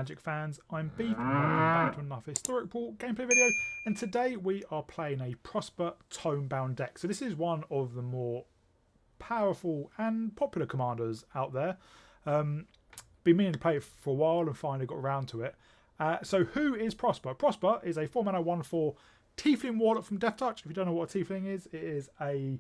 Magic fans, I'm Beef and welcome back to another Historic Brawl gameplay video, and today we are playing a Prosper Tome-Bound deck. So this is one of the more powerful and popular commanders out there. Been meaning to play it for a while and finally got around to it. So who is Prosper? Prosper is a 4-mana 1/4 Tiefling Warlock from Death Touch. If you don't know what a Tiefling is, it is a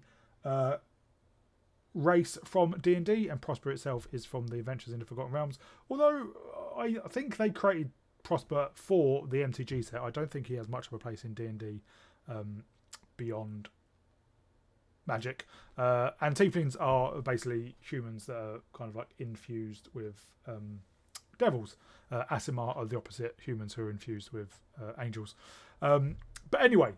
race from D&D, and Prosper itself is from the Adventures in the Forgotten Realms. Although I think they created Prosper for the MTG set. I don't think he has much of a place in D&D beyond Magic. And Tieflings are basically humans that are kind of like infused with devils. Aasimar are the opposite, humans who are infused with angels. But anyway,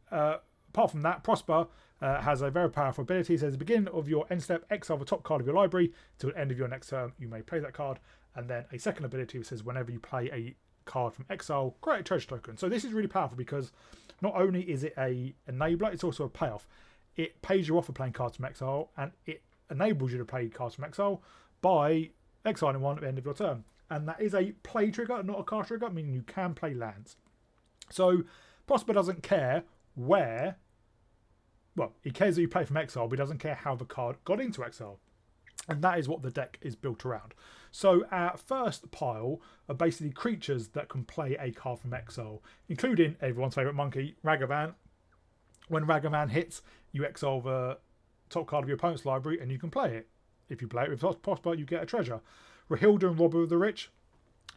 apart from that, Prosper has a very powerful ability. It says, at the beginning of your end step, exile the top card of your library. Till the end of your next turn, you may play that card. And then a second ability which says, whenever you play a card from exile, create a treasure token. So this is really powerful because not only is it a enabler, it's also a payoff. It pays you off for playing cards from exile, and it enables you to play cards from exile by exiling one at the end of your turn. And that is a play trigger, not a card trigger, meaning you can play lands. So Prosper doesn't care where... Well, he cares that you play from exile, but he doesn't care how the card got into exile. And that is what the deck is built around. So our first pile are basically creatures that can play a card from exile, including everyone's favourite monkey, Ragavan. When Ragavan hits, you exile the top card of your opponent's library and you can play it. If you play it with Prosper, you get a treasure. Rahilda and Robber of the Rich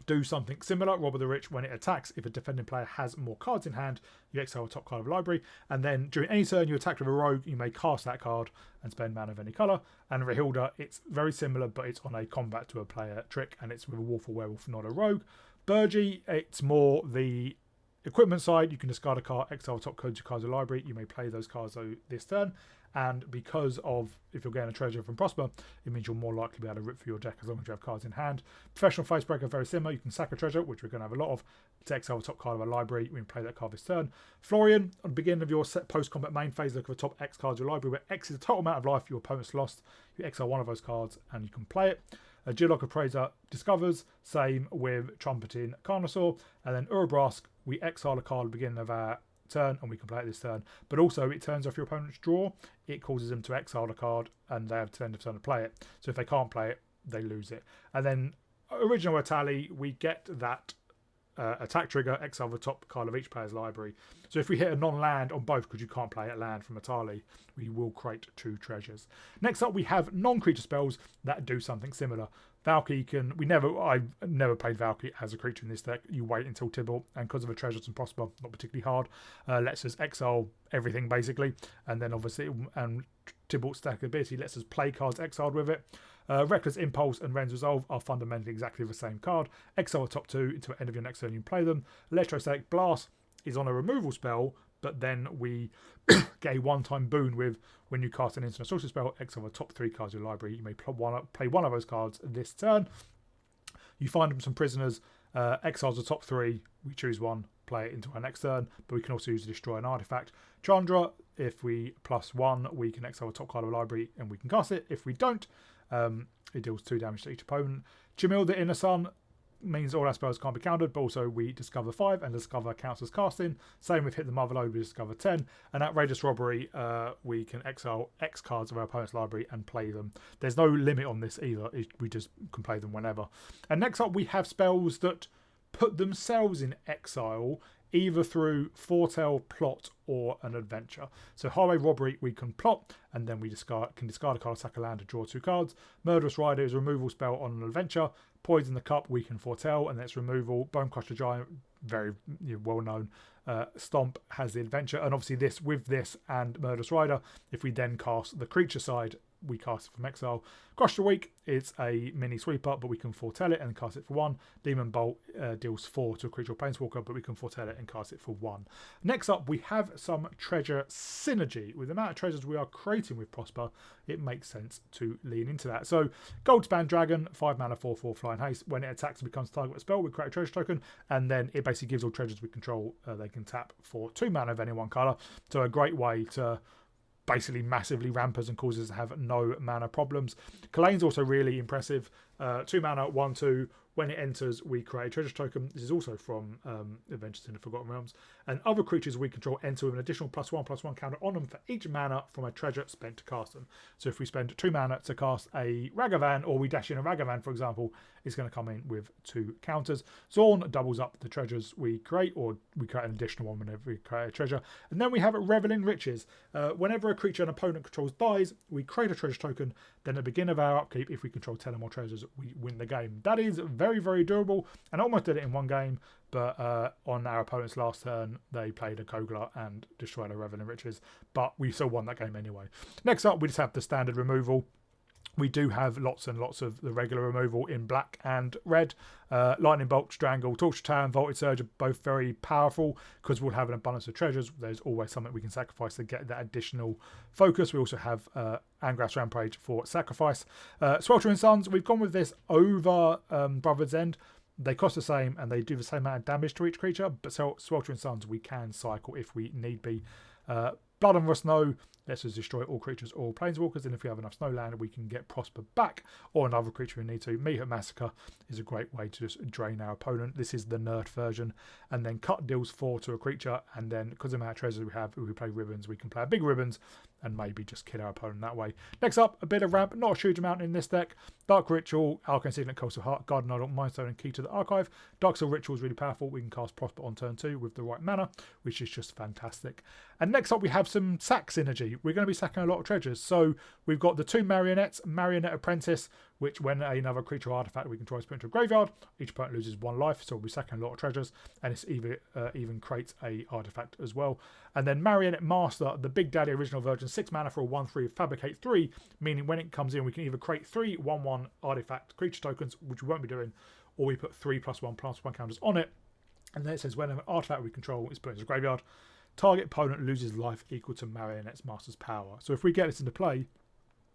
do something similar. Robber of the Rich, when it attacks, if a defending player has more cards in hand, you exile a top card of the library, and then during any turn you attack with a rogue, you may cast that card and spend mana of any colour. And Rahilda, it's very similar, but it's on a combat to a player trick, and it's with a wolf or werewolf, not a rogue. Burgie, it's more the equipment side. You can discard a card, exile top card of the library, you may play those cards this turn. And because of, if you're getting a treasure from Prosper, it means you're more likely to be able to rip through your deck as long as you have cards in hand. Professional Facebreaker, very similar. You can sack a treasure, which we're going to have a lot of, to exile the top card of a library. We can play that card this turn. Florian, at the beginning of your set post-combat main phase, look at the top X cards of your library, where X is the total amount of life your opponent's lost. You exile one of those cards and you can play it. Geolock Appraiser discovers, same with Trumpeting Carnosaur. And then Urabrask, we exile a card at the beginning of our turn and we can play it this turn, but also it turns off your opponent's draw. It causes them to exile a card and they have to end of turn to play it. So if they can't play it, they lose it. And then original Atali, we get that attack trigger, exile the top card of each player's library. So if we hit a non-land on both, because you can't play a land from Atali, we will create 2 treasures. Next up, we have non-creature spells that do something similar. Valkyrie can... I've never played Valkyrie as a creature in this deck. You wait until Tibble, and because of the treasures and Prosper, not particularly hard, lets us exile everything basically. And then obviously, Tibble's stack ability lets us play cards exiled with it. Reckless Impulse and Ren's Resolve are fundamentally exactly the same card. Exile the top 2 until the end of your next turn, you can play them. Electrostatic Blast is on a removal spell, but then we get a one-time boon with, when you cast an instant sorcery spell, exile the top 3 cards of your library. You may play one of those cards this turn. You find them some prisoners, exiles the top 3, we choose one, play it into our next turn, but we can also use to destroy an artifact. Chandra, if we +1, we can exile the top card of the library and we can cast it. If we don't, it deals 2 damage to each opponent. Jamil, the Inner Sun, means all our spells can't be countered, but also we discover 5 and discover counts as casting. Same with Hit the Motherlode, we discover 10. And Outrageous Robbery, we can exile X cards of our opponent's library and play them. There's no limit on this either, we just can play them whenever. And next up, we have spells that put themselves in exile, either through foretell, plot, or an adventure. So Highway Robbery, we can plot, and then we can discard a card, sack a land, to draw 2 cards. Murderous Rider is a removal spell on an adventure. Poison the Cup, we can foretell, and that's removal. Bone Crusher Giant, very well known. Stomp has the adventure, and obviously with this and Murderous Rider, if we then cast the creature side, we cast it from exile. Crush the Weak, it's a mini sweeper, but we can foretell it and cast it for 1. Demon Bolt deals 4 to a creature or planeswalker, but we can foretell it and cast it for 1. Next up, we have some treasure synergy. With the amount of treasures we are creating with Prosper, it makes sense to lean into that. So Goldspan Dragon, 5 mana, 4/4 flying haste. When it attacks and becomes target with a spell, we create a treasure token, and then it basically gives all treasures we control, they can tap for 2 mana of any one colour. So a great way to basically massively ramp us and causes us to have no mana problems. Kalane's also really impressive. 2 mana, 1/2, When it enters, we create a treasure token. This is also from Adventures in the Forgotten Realms. And other creatures we control enter with an additional +1/+1 counter on them for each mana from a treasure spent to cast them. So if we spend 2 mana to cast a Ragavan, or we dash in a Ragavan, for example, it's going to come in with 2 counters. Zorn doubles up the treasures we create, or we create an additional one whenever we create a treasure. And then we have Revel in Riches. Whenever a creature an opponent controls dies, we create a treasure token. Then at the beginning of our upkeep, if we control 10 or more treasures, we win the game. That is very, very doable, and I almost did it in one game, but on our opponent's last turn, they played a Kogla and destroyed a Revel in Riches, but we still won that game anyway. Next up, we just have the standard removal. We do have lots and lots of the regular removal in black and red. Lightning Bolt, Strangle, Torture Tower and Voltage Surge are both very powerful because we'll have an abundance of treasures. There's always something we can sacrifice to get that additional focus. We also have Angrath's Rampage for sacrifice. Sweltering Suns, we've gone with this over Brother's End. They cost the same and they do the same amount of damage to each creature, but Sweltering Suns we can cycle if we need be. Blood on the Snow lets us destroy all creatures or planeswalkers, and if we have enough snowland we can get Prosper back or another creature we need to. Meathead Massacre is a great way to just drain our opponent. This is the nerd version. And then Cut deals 4 to a creature, and then because of the amount of treasures we have, if we play Ribbons, we can play a big Ribbons and maybe just kill our opponent that way. Next up, a bit of ramp, not a huge amount in this deck. Dark Ritual, Arcane Signet, Coastal Heart, Garden Idol, Mindstone and Key to the Archive. Dark Soul Ritual is really powerful. We can cast Prosper on turn 2 with the right mana, which is just fantastic. And next up we have some sack synergy. We're going to be sacking a lot of treasures. So we've got the 2 Marionettes, Marionette Apprentice, which when another creature or artifact we control is put into a graveyard, each opponent loses 1 life, so we'll be sacking a lot of treasures, and it's even creates a artifact as well. And then Marionette Master, the Big Daddy original version, 6 mana for a 1/3, Fabricate 3, meaning when it comes in we can either create 3 1/1 artifact creature tokens, which we won't be doing, or we put 3 +1/+1 counters on it. And then it says when an artifact we control is put into a graveyard, target opponent loses life equal to Marionette's Master's power. So if we get this into play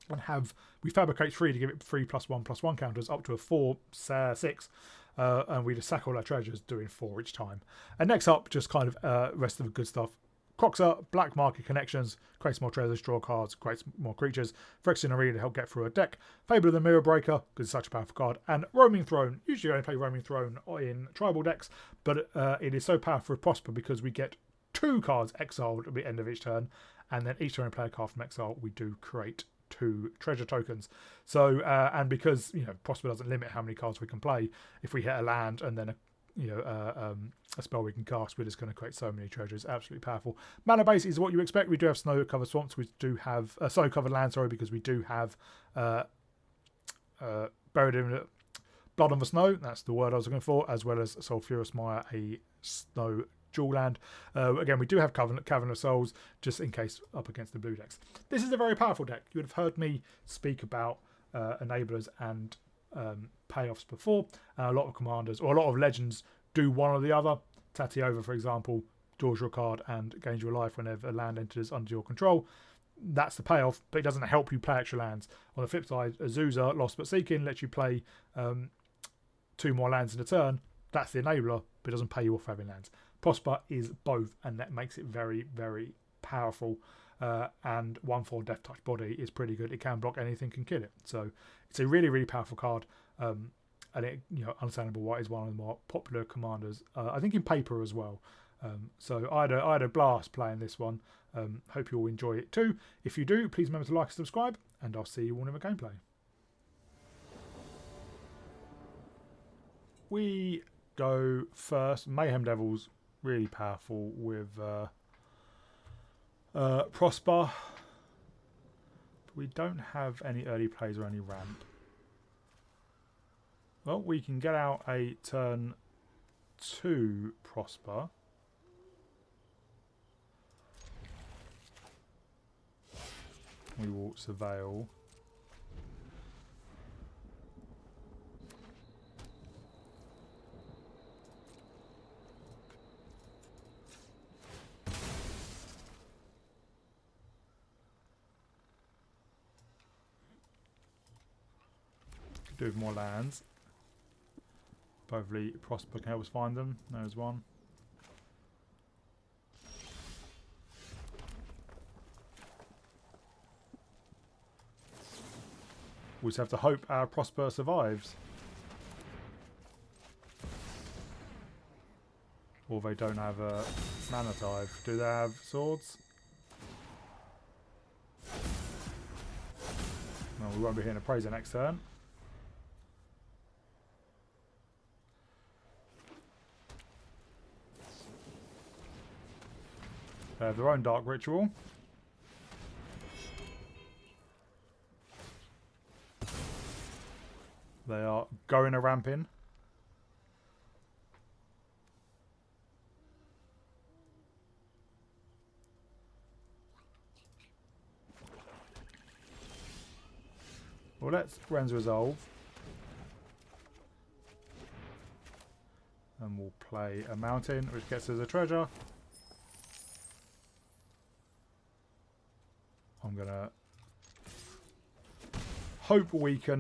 and we fabricate 3 to give it 3 +1/+1 counters up to a 4, 6, and we just sack all our treasures doing 4 each time. And next up, just kind of rest of the good stuff. Croxa, Black Market Connections, creates more treasures, draw cards, creates more creatures. Phyrexian Arena to help get through a deck. Fable of the Mirror Breaker, because it's such a powerful card. And Roaming Throne, usually I only play Roaming Throne in tribal decks, but it is so powerful for Prosper because we get 2 cards exiled at the end of each turn, and then each time we play a card from exile, we do create 2 treasure tokens. So and because Prosper doesn't limit how many cards we can play, if we hit a land and then a spell we can cast, we're just going to create so many treasures. Absolutely powerful. Mana base is what you expect. We do have snow covered swamps. We do have snow covered land, sorry, because we do have Buried in Blood on the Snow. That's the word I was looking for, as well as Sulphurous Mire, a snow dual land. Again, we do have Cavern of Souls, just in case up against the blue decks. This is a very powerful deck. You would have heard me speak about enablers and payoffs before, and a lot of commanders or a lot of legends do one or the other. Tatiova, for example, draws your card and gains your life whenever a land enters under your control. That's the payoff, but it doesn't help you play extra lands. On the flip side, Azusa, Lost But Seeking, lets you play 2 more lands in a turn. That's the enabler, but it doesn't pay you off having lands. Prosper is both, and that makes it very, very powerful. And 1/4 Death Touch Body is pretty good. It can block anything, can kill it. So it's a really, really powerful card. And it, understandable why it's one of the more popular commanders. I think in paper as well. So I had a blast playing this one. Hope you all enjoy it too. If you do, please remember to like and subscribe, and I'll see you all in the gameplay. We go first. Mayhem Devils, really powerful with Prosper. But we don't have any early plays or any ramp. Well, we can get out a turn 2 Prosper. We will Surveil. Do with more lands. Hopefully Prosper can help us find them. There's one. We just have to hope our Prosper survives. Or they don't have a mana tithe. Do they have swords? No, we won't be hitting a Praiser next turn. They have their own Dark Ritual. They are going a ramping. Well, let's Ren's Resolve. And we'll play a mountain, which gets us a treasure. I'm going to hope we can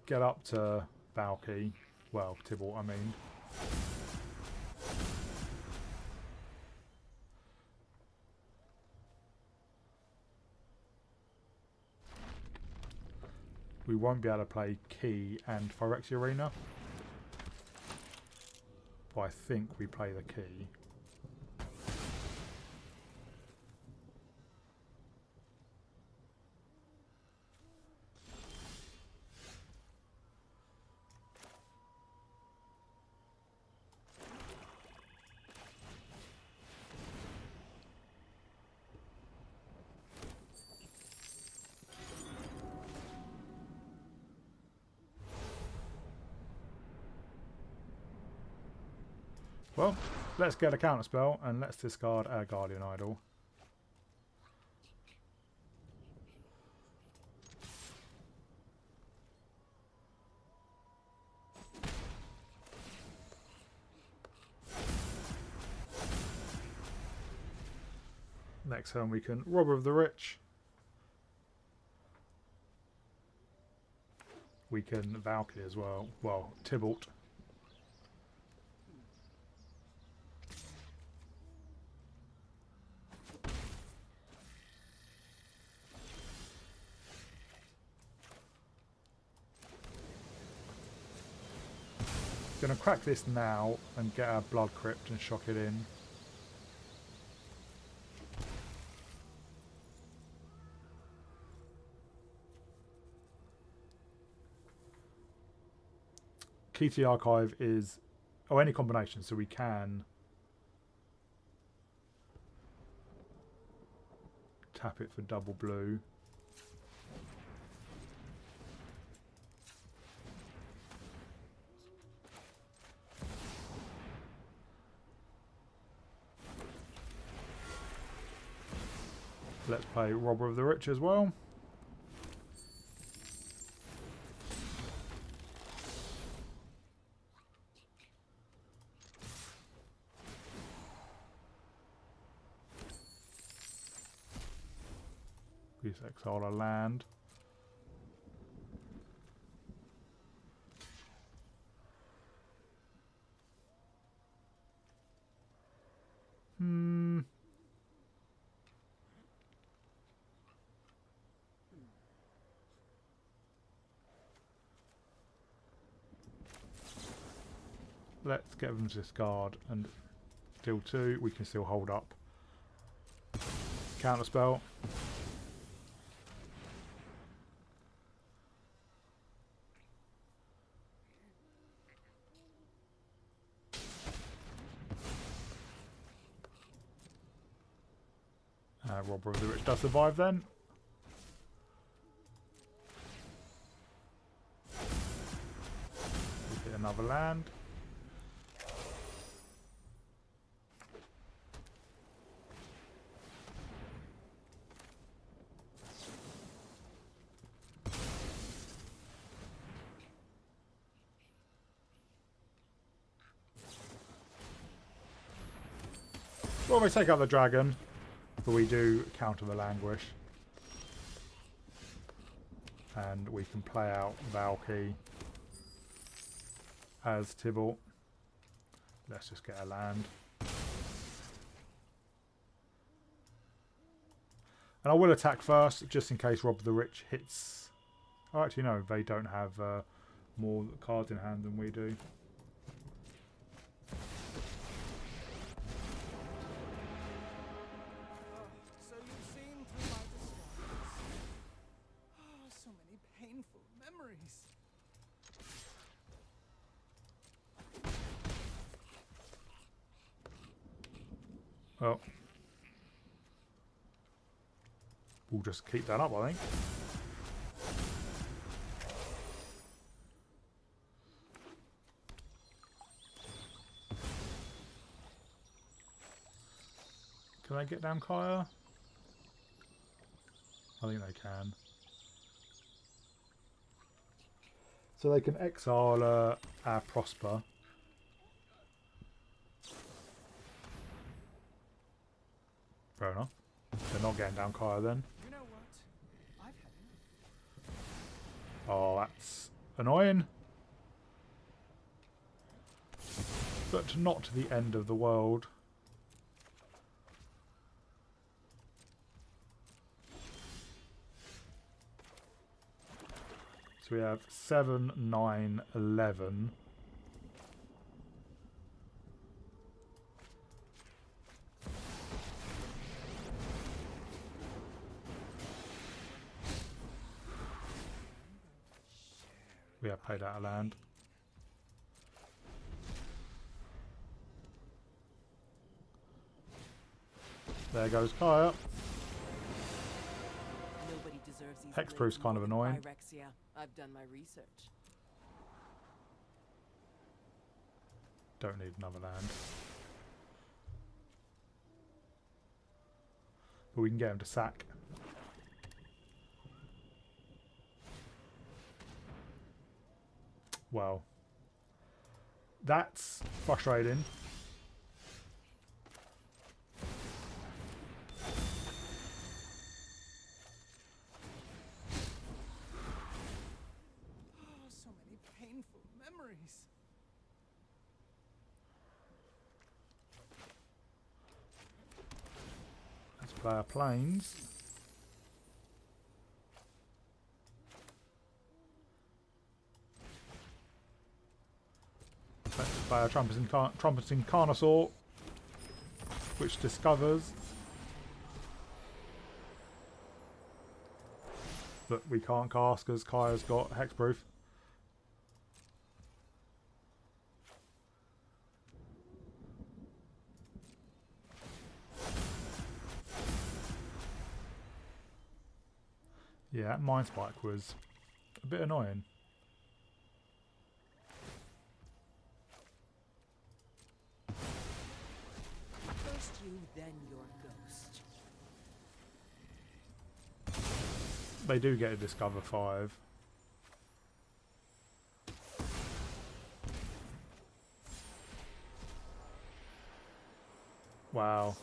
get up to Valky. Well, Tibble, I mean. We won't be able to play Key and Phyrexia Arena. But I think we play the Key. Well, let's get a counterspell and let's discard our Guardian Idol. Next turn we can Robber of the Rich. We can Valkyrie as well. Well, Tybalt. Gonna crack this now and get our Blood Crypt and shock it in. Key to the Archive is any combination, so we can tap it for double blue. Let's play Robber of the Rich as well. Please exile a land. Let's get them to discard and deal 2. We can still hold up. Counterspell. Robber of the Rich does survive then. We get another land. Well, we take out the dragon, but we do counter the Languish. And we can play out Valky as Tybalt. Let's just get a land. And I will attack first, just in case Rob the Rich hits. Oh, actually, no, they don't have more cards in hand than we do. Well, we'll just keep that up, I think. Can they get down Kaya? I think they can. So they can exile our Prosper. Fair enough. They're not getting down Kaya then. You know what? I've had enough. Oh, that's annoying. But not the end of the world. So we have 7, 9, 11. We have paid out of land. There goes Kaya. Nobody deserves these Hexproof's blades kind of more than annoying. Pyrexia. I've done my research. Don't need another land. But we can get him to sack. Well, that's frustrating. Oh, so many painful memories. Let's play our planes. Let's play our trumpeting Carnosaur, which discovers that we can't cast because Kaya's got hexproof. Yeah, that Mind Spike was a bit annoying. First you, then your ghost. They do get a Discover 5. Wow.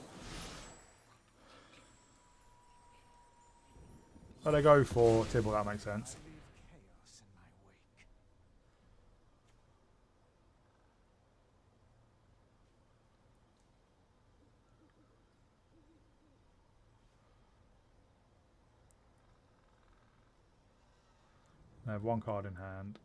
Oh, they go for Tibble, that makes sense. I leave chaos in my wake. They have one card in hand.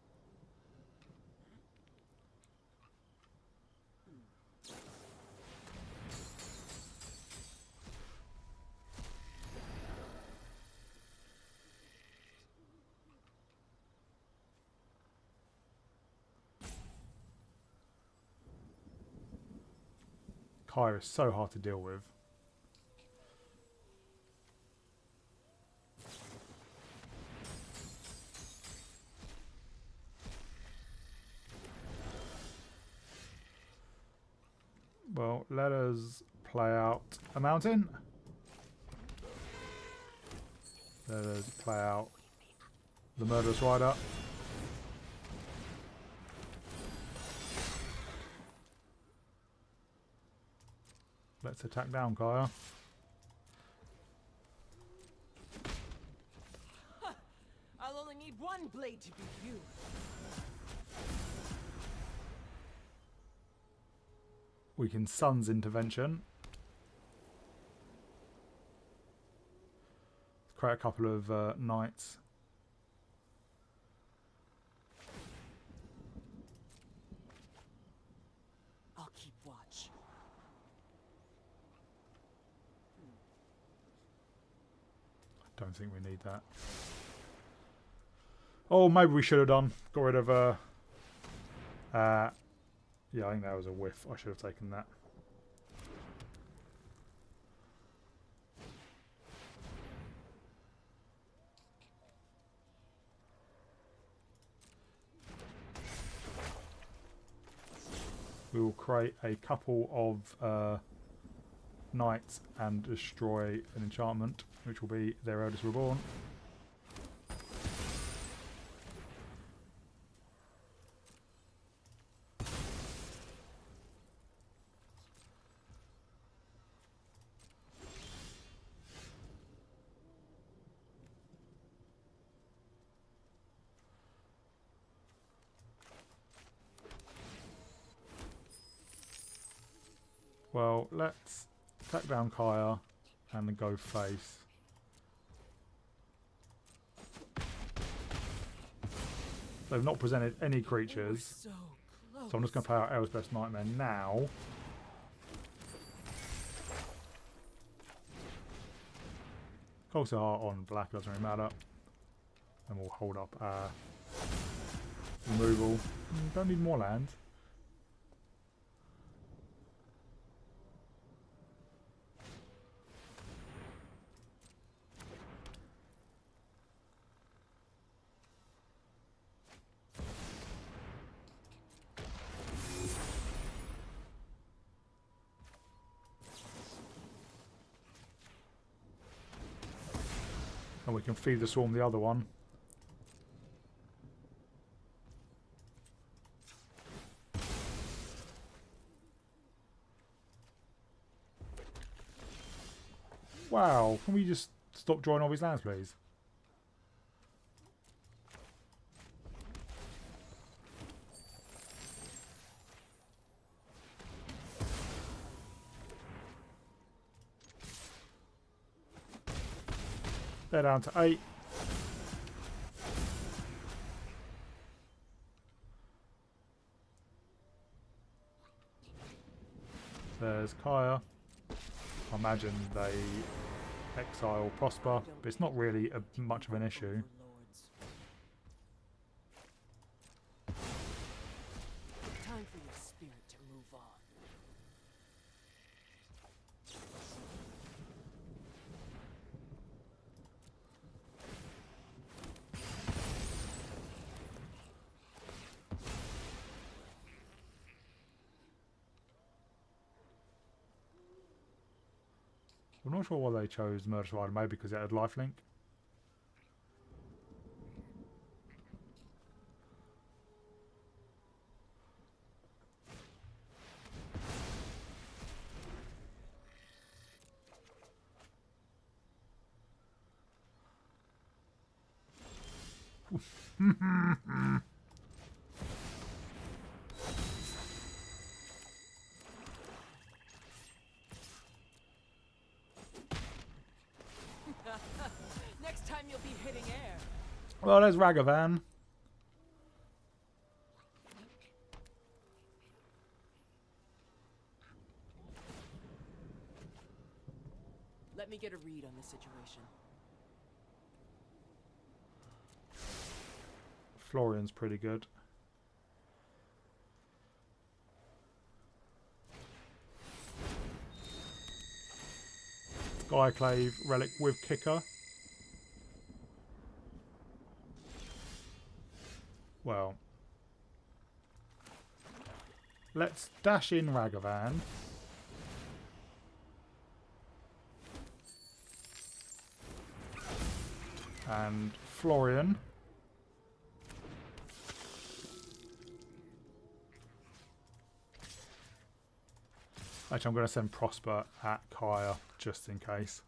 Kaya is so hard to deal with. Well, let us play out a mountain. Let us play out the Murderous Rider. Let's attack down, Kaya. I'll only need one blade to beat you. We can Sun's Intervention. Create a couple of knights. I'll keep watch. Don't think we need that. Oh, maybe we should have done. Got rid of yeah, I think that was a whiff. I should have taken that. We will create a couple of knights and destroy an enchantment, which will be their Eldest Reborn. Well, let's attack down Kaya and then go face. They've not presented any creatures, So so I'm just going to play out Elspeth's Nightmare now. Cold Heart on black doesn't really matter. And we'll hold up our removal. Don't need more land. And we can feed the swarm the other one. Wow, can we just stop drawing all these lands, please? They're down to 8. There's Kaya. I imagine they exile Prosper, but it's not really much of an issue. Time for your spirit to move on. I'm not sure why they chose Murder Survivor, maybe because it had lifelink. Next time you'll be hitting air. Well, there's Ragavan. Let me get a read on the situation. Florian's pretty good. Skyclave Relic with Kicker. Well, let's dash in Ragavan. And Florian. Actually, I'm going to send Prosper at Kaya just in case.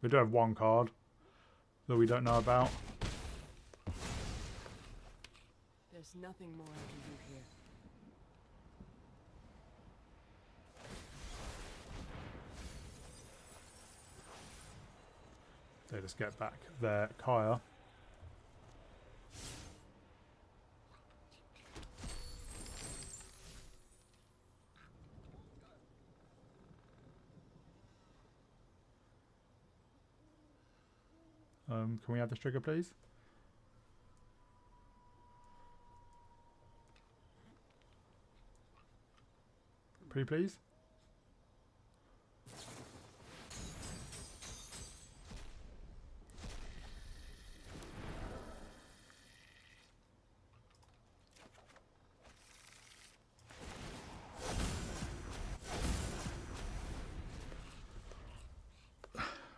We do have one card that we don't know about. There's nothing more I can do here. They just get back their Kaya. Can we add this trigger, please? Pretty please?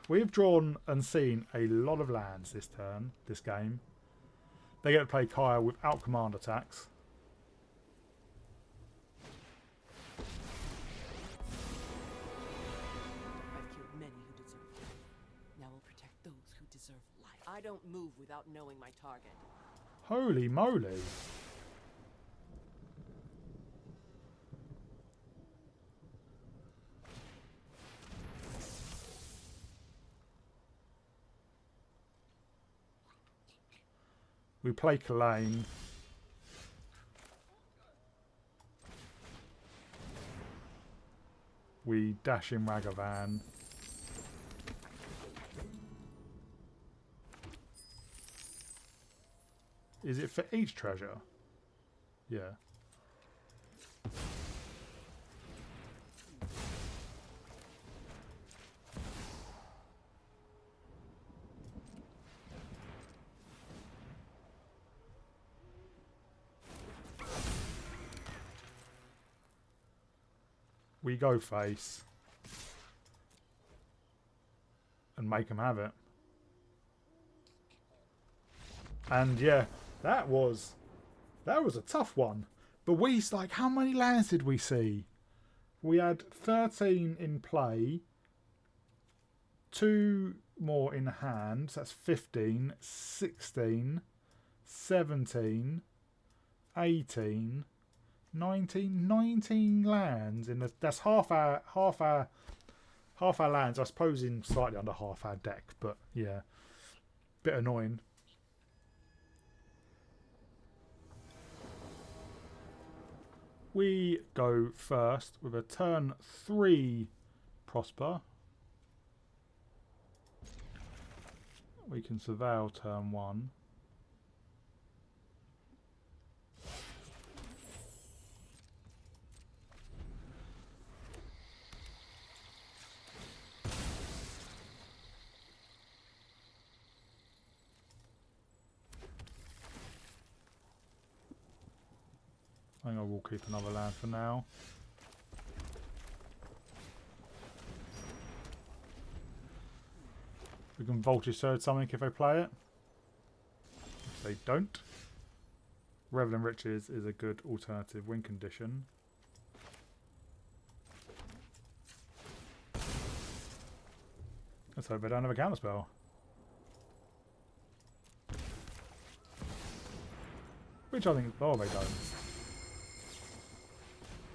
We've drawn and seen a lot of lands this turn, this game. They get to play Kaya without command attacks. I've killed many who deserve it. Now I'll protect those who deserve life. I don't move without knowing my target. Holy moly. We play Kalane. We dash in Ragavan. Is it for each treasure? Yeah. We go face and make them have it. And yeah, that was a tough one. But we, like, how many lands did we see? We had 13 in play, 2 more in hand, so that's 15, 16, 17, 18, 19 lands in the, that's half our lands, I suppose, in slightly under half our deck, but yeah, bit annoying. We go first with a turn 3 Prosper. We can surveil turn 1. I think I will keep another land for now. We can Voltage Surge something if they play it. If they don't, Revel in Riches is a good alternative win condition. Let's hope they don't have a counterspell. Which I think, oh, they don't.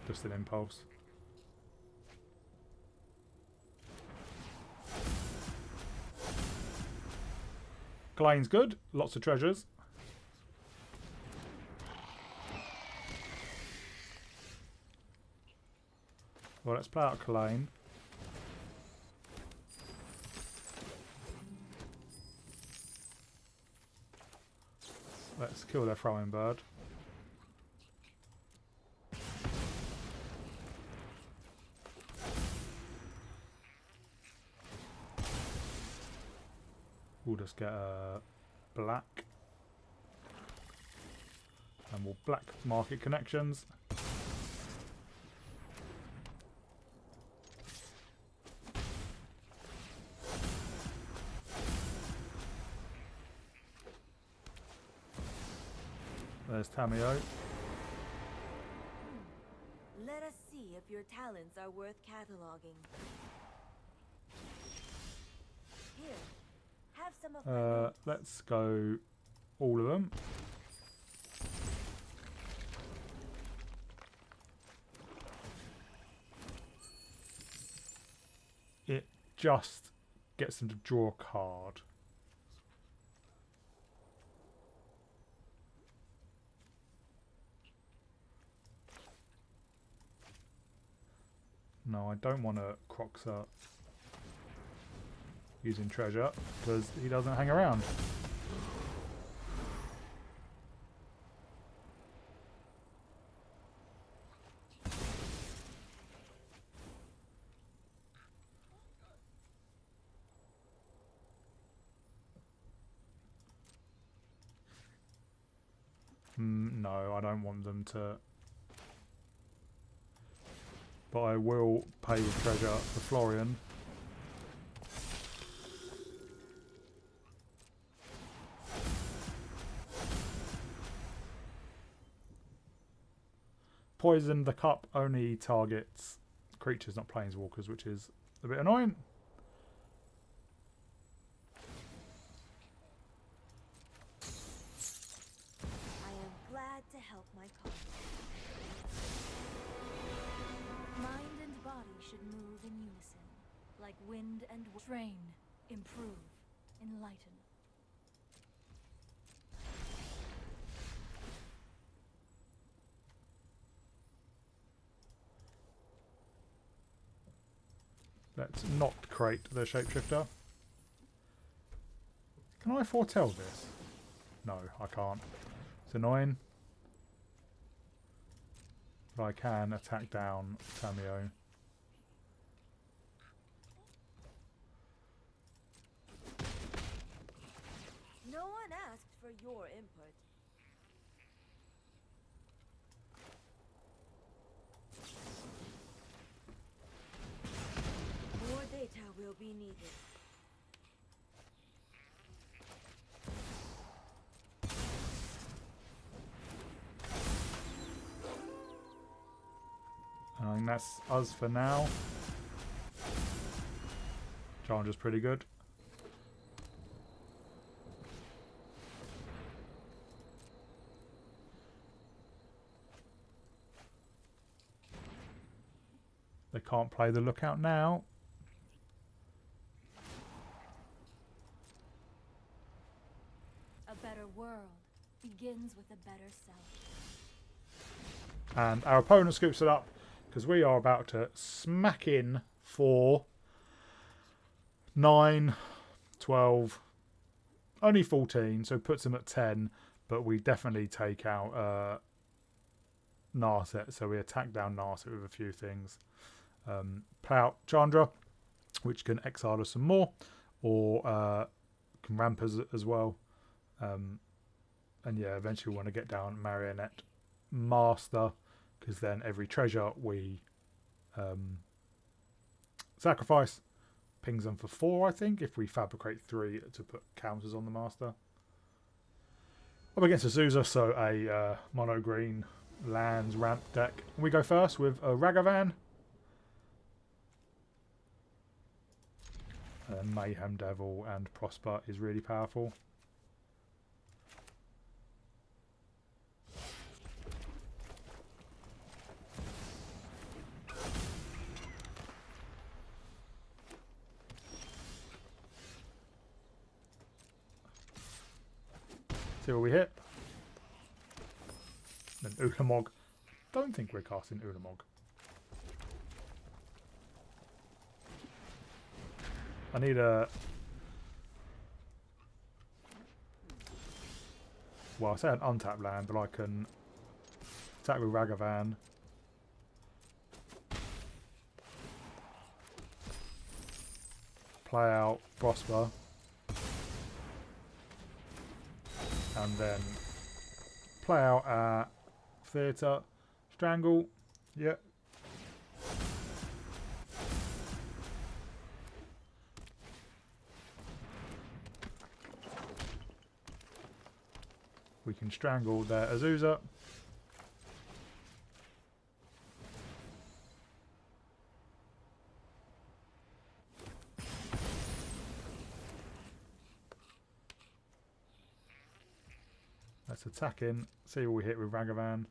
Just an impulse. Kalane's good. Lots of treasures. Well, let's play out Kalane. Let's kill their throwing bird. We'll just get a black. And we'll black market connections. There's Tamiyo. Let us see if your talents are worth cataloging. Here, have some of my notes. Let's go all of them. It just gets them to draw a card. No, I don't want to Croxer using treasure because he doesn't hang around. No, I don't want them to. But I will pay with treasure for Florian. Poison the Cup only targets creatures, not planeswalkers, which is a bit annoying. I am glad to help my cause. Mind and body should move in unison, like wind and train, improve, enlighten. Let's not create the shapeshifter. Can I foretell this? No, I can't. It's annoying. But I can attack down Tamio. No one asked for your input. More data will be needed. I think that's us for now. Chandra's pretty good. They can't play the Lookout now. A better world begins with a better self. And our opponent scoops it up because we are about to smack in for 9, 12, only 14, so puts them at 10, but we definitely take out Narset, so we attack down Narset with a few things. Play out Chandra, which can exile us some more, or can ramp us as well. And yeah, eventually we want to get down Marionette Master, because then every treasure we sacrifice pings them for 4, I think, if we fabricate 3 to put counters on the Master. Up against Azusa, so a mono green lands ramp deck. We go first with a Ragavan. And Mayhem Devil and Prosper is really powerful. See what we hit. Then Ulamog. Don't think we're casting Ulamog. I need a... Well, I say an untapped land, but I can attack with Ragavan. Play out Prosper. And then play out Theatre. Strangle. Yep. We can strangle their Azusa. Let's attack in, see what we hit with Ragavan.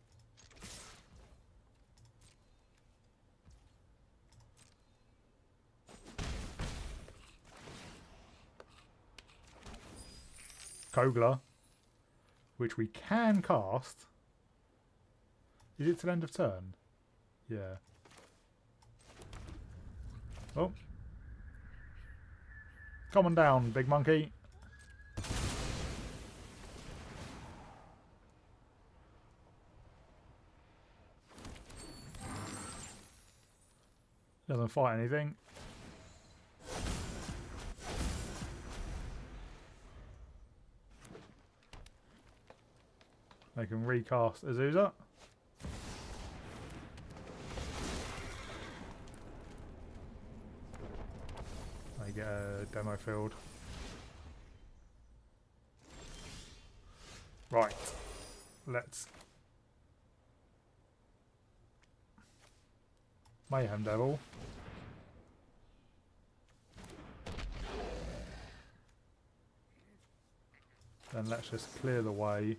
Kogler, which we can cast. Is it till end of turn? Yeah. Oh. Come on down, big monkey. Doesn't fight anything. They can recast Azusa. They get a demo field. Right. Let's Mayhem Devil. Then let's just clear the way.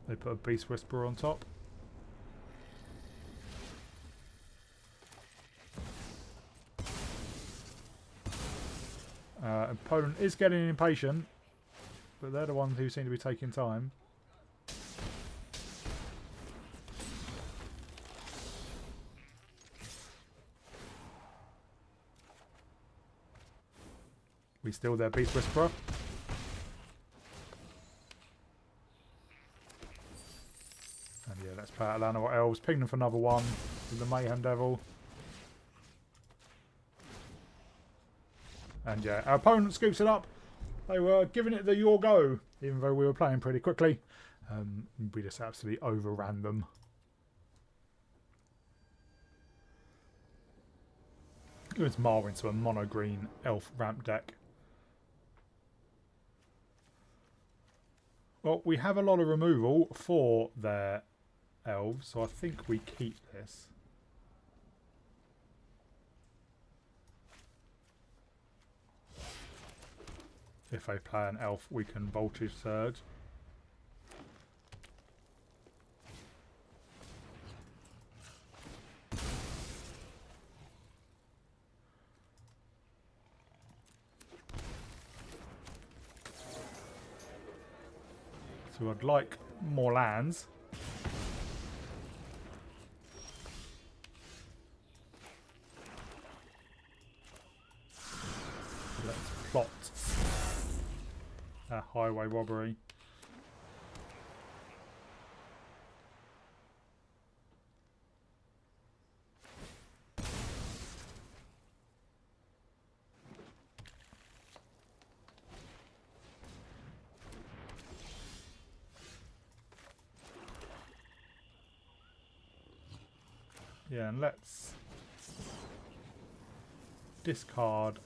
They put a Beast Whisperer on top. Opponent is getting impatient, but they're the ones who seem to be taking time. We steal their Beast Whisperer. And yeah, let's play out Llanowar Elves. Ping them for another one with the Mayhem Devil. And yeah, our opponent scoops it up. They were giving it the your go, even though we were playing pretty quickly. We just absolutely overran them. It's Mar into a mono green elf ramp deck. Well, we have a lot of removal for their elves, so I think we keep this. If they play an elf, we can Voltage Surge. So I'd like more lands. Let's plot a highway robbery. Yeah, and let's discard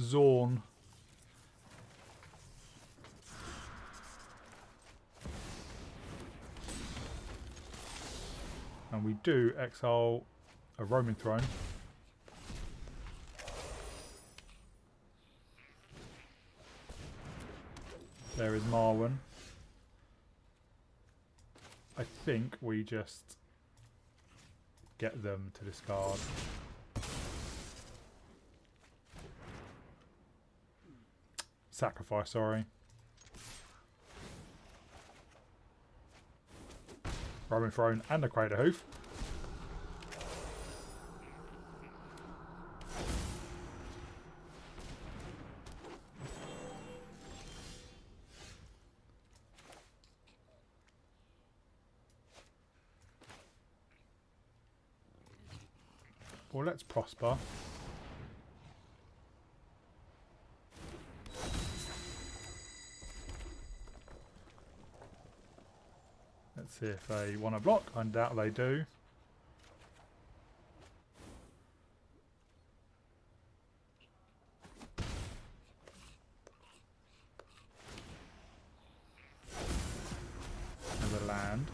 Zorn. And we do exile a Roman Throne. There is Marwan. I think we just get them to discard. Sacrifice, sorry. Roman Throne and a Crater Hoof. Well, let's prosper. Let's see if they want to block. I doubt they do. There's a land.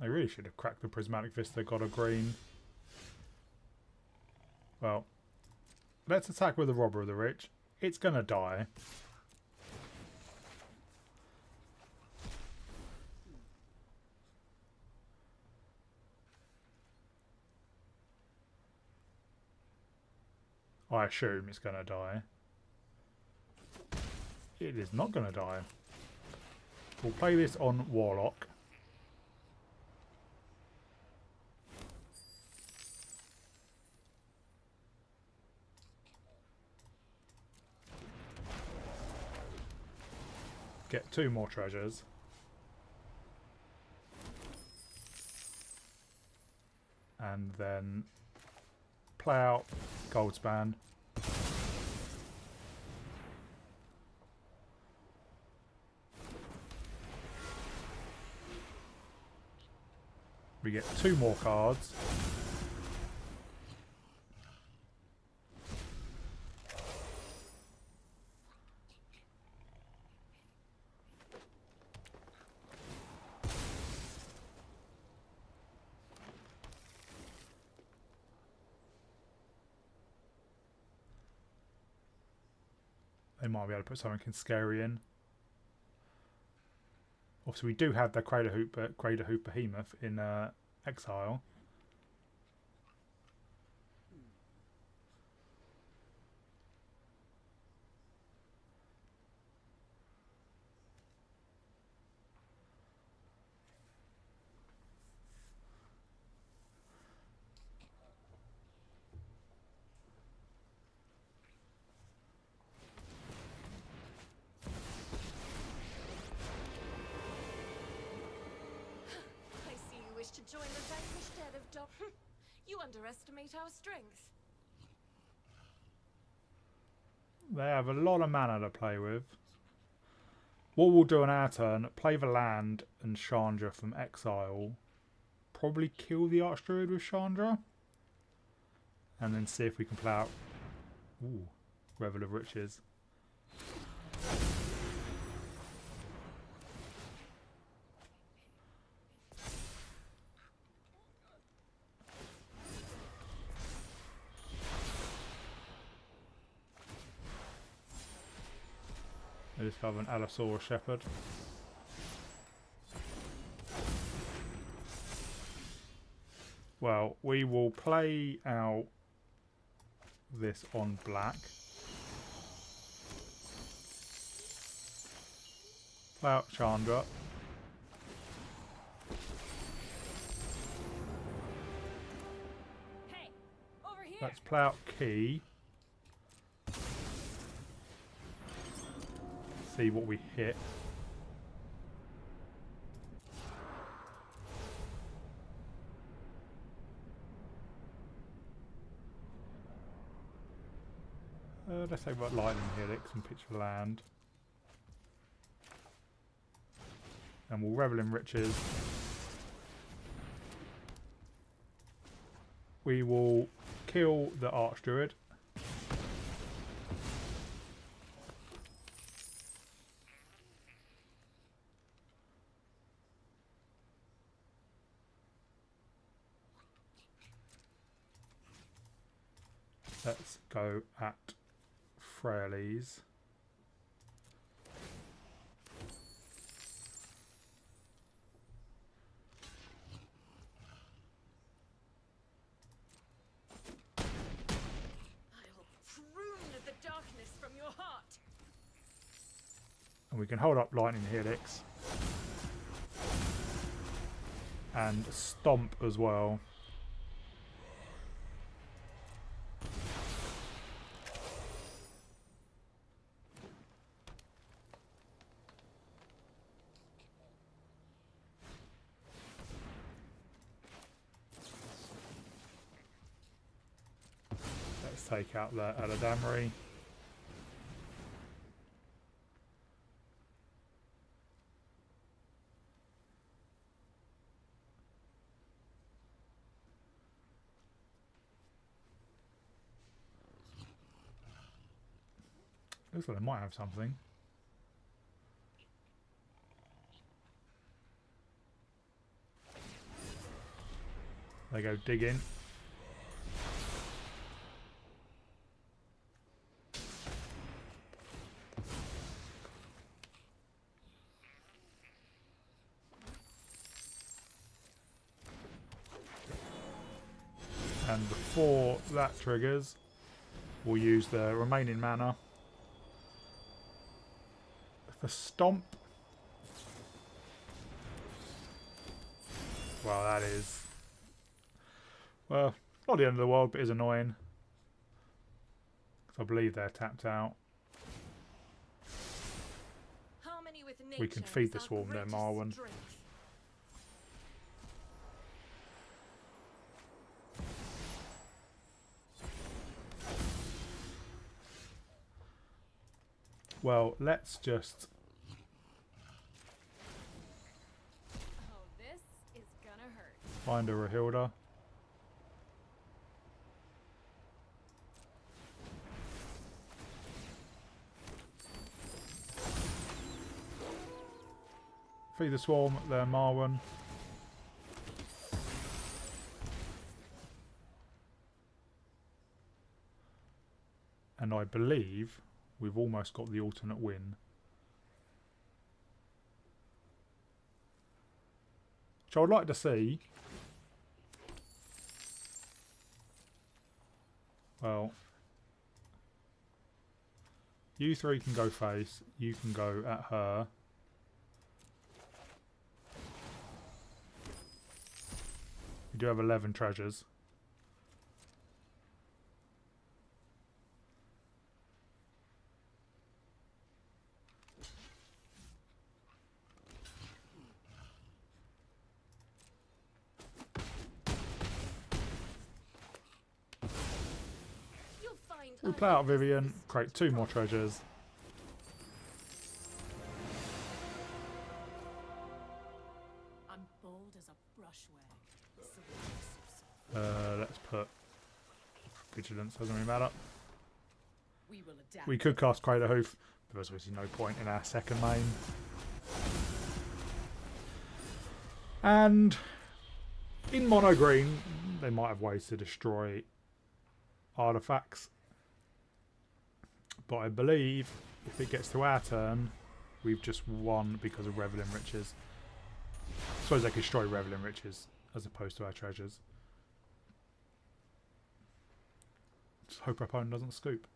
They really should have cracked the Prismatic Vista, got a green. Well, let's attack with the Robber of the Rich. It's going to die. I assume it's going to die. It is not going to die. We'll play this on Warlock. get 2 more treasures. And then play out Goldspan. We get 2 more cards. They might be able to put something scary in. Obviously, we do have the Crater Hoop Behemoth in exile. To join the vanquished dead of Doc. You underestimate our strength. They have a lot of mana to play with. What we'll do on our turn, play the land and Chandra from exile. Probably kill the Archdruid with Chandra. And then see if we can play out Revel of Riches. I just have an Allosaurus Shepherd. Well, we will play out this on black. Play out Chandra. Hey, over here. Let's play out Key. See what we hit. Let's take about Lightning Helix and pitch for land. And we'll Revel in Riches. We will kill the Archdruid. Let's go at Frailes. I'll prune the darkness from your heart. And we can hold up Lightning Helix. And Stomp as well. Take out the Aladamri. Looks like they might have something. They go digging. And before that triggers, we'll use the remaining mana for Stomp. Well, that is... Well, not the end of the world, but is annoying. I believe they're tapped out. Harmony We can feed the swarm there, Marwan. Well, let's just... Oh, this is gonna hurt. find a Rahilda. Feed the swarm there, Marwan. And I believe we've almost got the alternate win. Which I would like to see. Well, you three can go face. You can go at her. We do have 11 treasures. We'll play out Vivian, create 2 more treasures. I'm bold as a brushwag. Let's put Vigilance, doesn't really matter. We will adapt. We could cast Crater Hoof, but there's obviously no point in our second main. And in mono green, they might have ways to destroy artifacts. But I believe if it gets to our turn, we've just won because of Revel in Riches. I suppose they could destroy Revel in Riches as opposed to our treasures. Just hope our opponent doesn't scoop.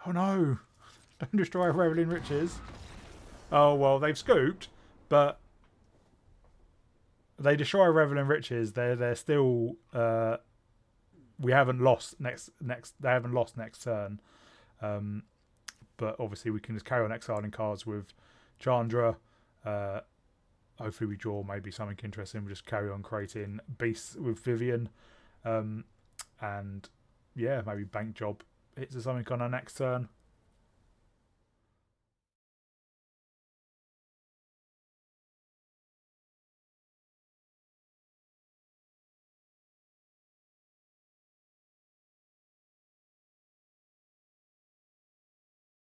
Oh no! Don't destroy Revel in Riches. Oh well, they've scooped, but they destroy Revel in Riches. They're still. We haven't lost next. They haven't lost next turn. But obviously we can just carry on exiling cards with Chandra. Hopefully we draw maybe something interesting. We just carry on creating beasts with Vivian, and yeah, maybe Bank Job hits or something on our next turn.